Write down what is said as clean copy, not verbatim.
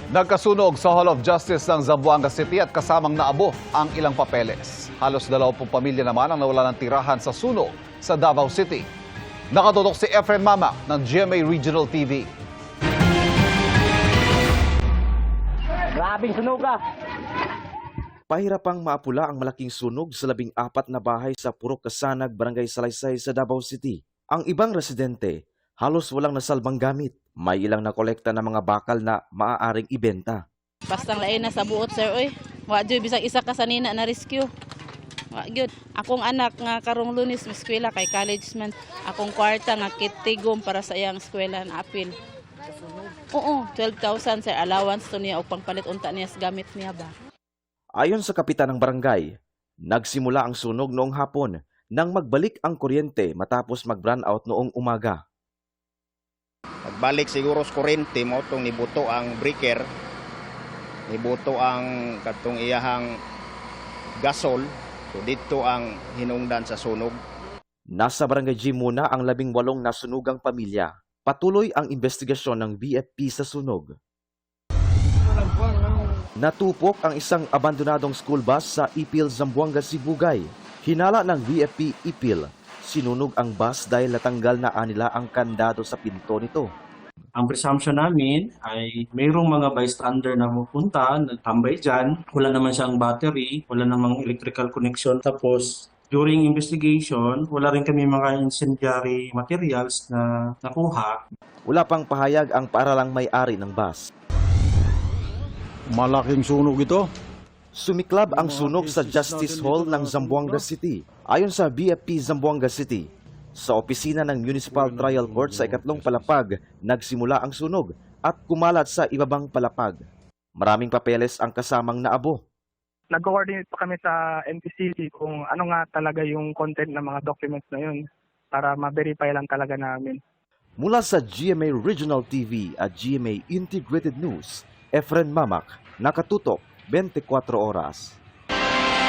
Nagkasunog sa Hall of Justice ng Zamboanga City at kasamang naabo ang ilang papeles. Halos 20 pamilya naman ang nawala ng tirahan sa sunog sa Davao City. Nakatutok si Efren Mama ng GMA Regional TV. Grabing sunog ah! Pahirapang maapula ang malaking sunog sa 14 na bahay sa Purok Kasanag, Barangay Salaysay sa Davao City. Ang ibang residente, halos walang nasalbang gamit. May ilang nakolekta na mga bakal na maaaring ibenta. Bastang lain na sa buot, sir, oy. Wa joy bisag isa ka sanina na rescue. Wa gyud. Akong anak nga karong Lunes may eskwela kay college man. Akong kwarta nga kitigom para sa iyang eskwela na apil. Oo, 12,000 sir allowance to niya upang palit unta niya sa gamit niya ba. Ayon sa kapitan ng barangay, nagsimula ang sunog noong hapon nang magbalik ang kuryente matapos mag-brownout out noong umaga. Pagbalik siguro sa kuryente mo itong nibuto ang breaker, nibuto ang katong iyahang gasol, so dito ang hinungdan sa sunog. Nasa barangay G muna ang 18 nasunugang pamilya. Patuloy ang investigasyon ng BFP sa sunog. Natupok ang isang abandonadong school bus sa Ipil, Zamboanga, Sibugay. Hinala ng BFP Ipil, sinunog ang bus dahil natanggal na anila ang kandado sa pinto nito. Ang presumption namin ay mayroong mga bystander na pupunta, nagtambay dyan. Wala naman siyang battery, wala namang electrical connection. Tapos, during investigation, wala rin kami mga incendiary materials na nakuha. Wala pang pahayag ang paaralang may-ari ng bus. Malaking sunog ito. Sumiklab ang sunog sa Justice Hall ng Zamboanga City. Ayon sa BFP Zamboanga City, sa opisina ng Municipal Trial Court sa ikatlong palapag, nagsimula ang sunog at kumalat sa ibabang palapag. Maraming papeles ang kasamang naabo. Nag-coordinate pa kami sa MPCC kung ano nga talaga yung content ng mga documents na yun para ma-verify lang talaga namin. Mula sa GMA Regional TV at GMA Integrated News, Efren Mamak, nakatutok 24 oras.